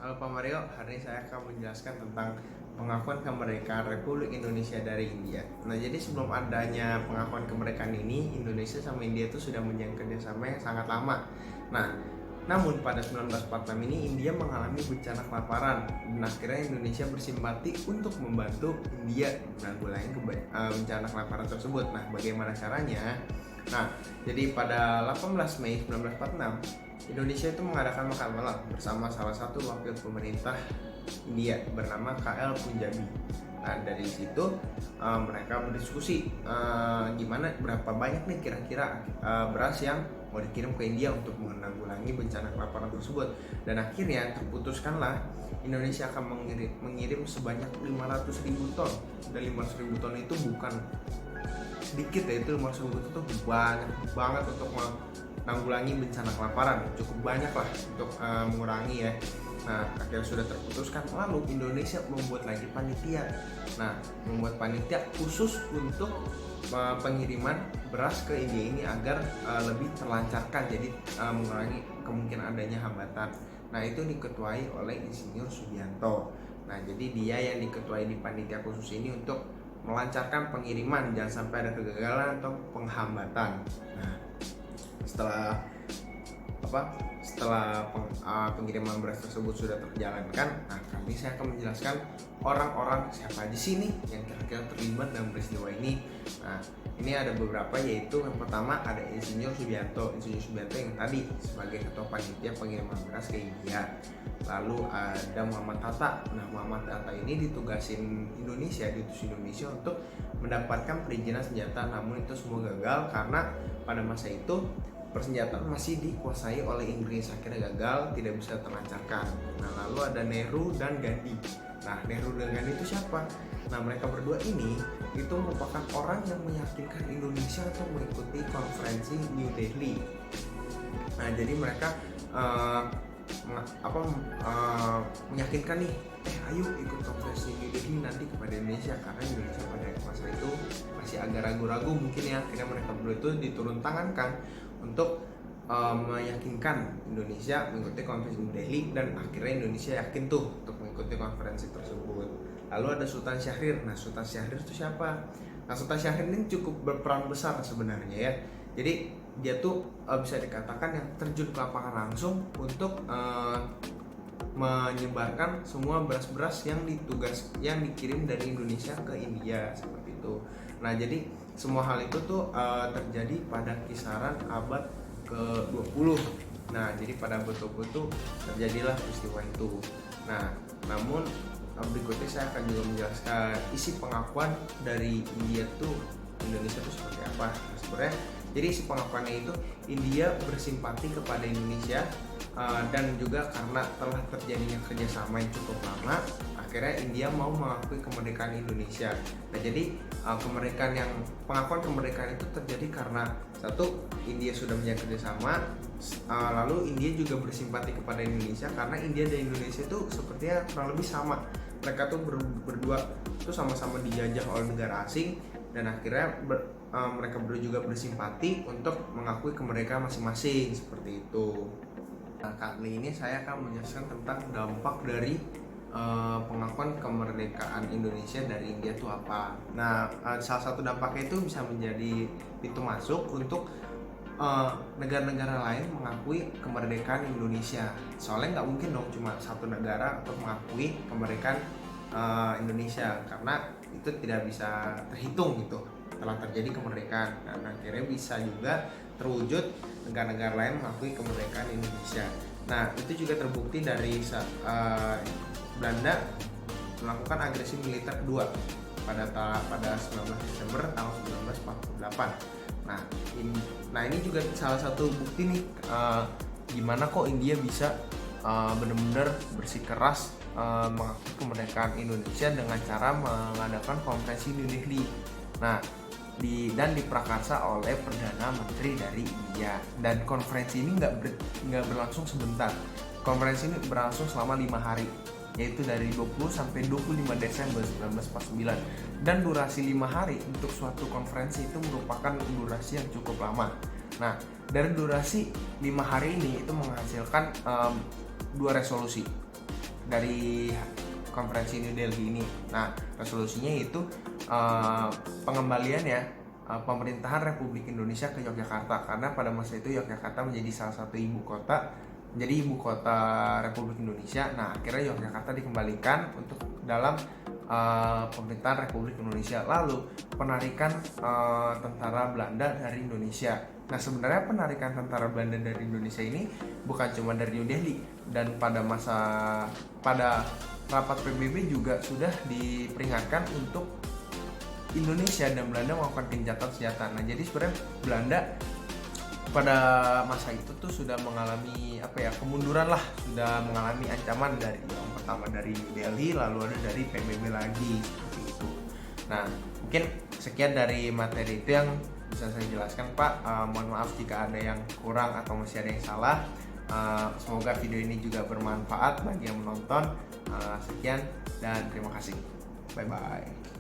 Halo Pak Mario, hari ini saya akan menjelaskan tentang pengakuan kemerdekaan Republik Indonesia dari India. Nah, jadi sebelum adanya pengakuan kemerdekaan ini, Indonesia sama India itu sudah menjalin kerjasama yang sangat lama. Nah, namun pada 1946 ini India mengalami bencana kelaparan dan akhirnya Indonesia bersimpati untuk membantu India menanggulangi bencana kelaparan tersebut. Nah, bagaimana caranya? Nah, jadi pada 18 Mei 1946 Indonesia itu mengadakan makan malam bersama salah satu wakil pemerintah India bernama KL Punjabi. Nah, dari situ mereka berdiskusi gimana berapa banyak nih kira-kira beras yang mau dikirim ke India untuk menanggulangi bencana kelaparan tersebut. Dan akhirnya terputuskanlah Indonesia akan mengirim sebanyak 500.000 ton. Dan 500.000 ton itu bukan sedikit ya, itu 500.000 ton itu banyak banget untuk menanggulangi bencana kelaparan, cukup banyak lah untuk mengurangi ya. Nah, akhirnya sudah terputuskan, lalu Indonesia membuat lagi panitia. Nah, membuat panitia khusus untuk pengiriman beras ke India ini agar lebih terlancarkan, jadi mengurangi kemungkinan adanya hambatan. Nah, itu diketuai oleh Insinyur Sugianto. Nah, jadi dia yang diketuai di panitia khusus ini untuk melancarkan pengiriman, jangan sampai ada kegagalan atau penghambatan. Nah, setelah pengiriman beras tersebut sudah terjalankan, nah kali ini saya akan menjelaskan orang-orang siapa aja sih nih yang kira-kira terlibat dalam peristiwa ini. Nah, ini ada beberapa, yaitu yang pertama ada Insinyur Sugianto yang tadi sebagai ketua panitia pengiriman beras ke India. Lalu ada Muhammad Hatta. Nah, Muhammad Hatta ini diutus Indonesia untuk mendapatkan perizinan senjata, namun itu semua gagal karena pada masa itu persenjataan masih dikuasai oleh Inggris, akhirnya gagal, tidak bisa terlancarkan. Nah, lalu ada Nehru dan Gandhi. Nah, Nehru dan Gandhi itu siapa? Nah, mereka berdua ini itu merupakan orang yang meyakinkan Indonesia untuk mengikuti konferensi New Delhi. Nah, jadi mereka meyakinkan nih, ayo ikut konferensi New Delhi nanti kepada Indonesia, karena Indonesia pada masa itu masih agak ragu-ragu mungkin ya. Akhirnya mereka berdua itu diturun tangankan untuk meyakinkan Indonesia mengikuti konferensi New Delhi, dan akhirnya Indonesia yakin tuh untuk mengikuti konferensi tersebut. Lalu ada Sultan Syahrir. Nah, Sultan Syahrir itu siapa? Nah, Sultan Syahrir ini cukup berperan besar sebenarnya ya. Jadi dia tuh bisa dikatakan yang terjun ke lapangan langsung untuk menyebarkan semua beras-beras yang dikirim dari Indonesia ke India seperti itu. Nah, jadi semua hal itu tuh terjadi pada kisaran abad ke-20. Nah, jadi pada abad ke-20 tuh terjadilah peristiwa itu. Nah, namun berikutnya saya akan juga menjelaskan isi pengakuan dari India tuh Indonesia tuh seperti apa. Nah, sebenarnya jadi isi pengakuannya itu India bersimpati kepada Indonesia, dan juga karena telah terjadinya kerjasama yang cukup lama, akhirnya India mau mengakui kemerdekaan Indonesia. Nah, jadi pengakuan kemerdekaan itu terjadi karena satu, India sudah menjalin kerjasama, lalu India juga bersimpati kepada Indonesia karena India dan Indonesia itu sepertinya kurang lebih sama. Mereka tuh berdua tuh sama-sama dijajah oleh negara asing, dan akhirnya mereka berdua juga bersimpati untuk mengakui kemerdekaan masing-masing seperti itu. Nah, kali ini saya akan menjelaskan tentang dampak dari pengakuan kemerdekaan Indonesia dari India itu apa. Nah, salah satu dampaknya itu bisa menjadi pintu masuk untuk negara-negara lain mengakui kemerdekaan Indonesia. Soalnya nggak mungkin dong cuma satu negara untuk mengakui kemerdekaan Indonesia, karena itu tidak bisa terhitung gitu telah terjadi kemerdekaan. Nah, akhirnya bisa juga terwujud negara-negara lain mengakui kemerdekaan Indonesia. Nah, itu juga terbukti dari Belanda melakukan agresi militer kedua pada 19 Desember tahun 1948. Nah, ini juga salah satu bukti nih gimana kok India bisa benar-benar bersikeras mengakui kemerdekaan Indonesia dengan cara mengadakan konferensi New Delhi. Nah, dan diprakarsa oleh Perdana Menteri dari India. Dan konferensi ini nggak berlangsung sebentar. Konferensi ini berlangsung selama 5 hari, yaitu dari 20 sampai 25 Desember 1949. Dan durasi 5 hari untuk suatu konferensi itu merupakan durasi yang cukup lama. Nah, dari durasi 5 hari ini itu menghasilkan 2 resolusi. dari konferensi New Delhi ini. Nah, resolusinya itu pengembalian ya pemerintahan Republik Indonesia ke Yogyakarta, karena pada masa itu Yogyakarta menjadi salah satu ibu kota Republik Indonesia. Nah, akhirnya Yogyakarta dikembalikan untuk dalam pemerintahan Republik Indonesia. Lalu penarikan tentara Belanda dari Indonesia. Nah, sebenarnya penarikan tentara Belanda dari Indonesia ini bukan cuma dari New Delhi, dan pada rapat PBB juga sudah diperingatkan untuk Indonesia dan Belanda melakukan gencatan senjata. Nah, jadi sebenarnya Belanda pada masa itu tuh sudah mengalami kemunduran lah, sudah mengalami ancaman dari yang pertama dari New Delhi, lalu ada dari PBB lagi seperti itu. Nah, mungkin sekian dari materi itu yang bisa saya jelaskan, Pak. Mohon maaf jika ada yang kurang atau masih ada yang salah. Semoga video ini juga bermanfaat bagi yang menonton. Sekian dan terima kasih. Bye bye.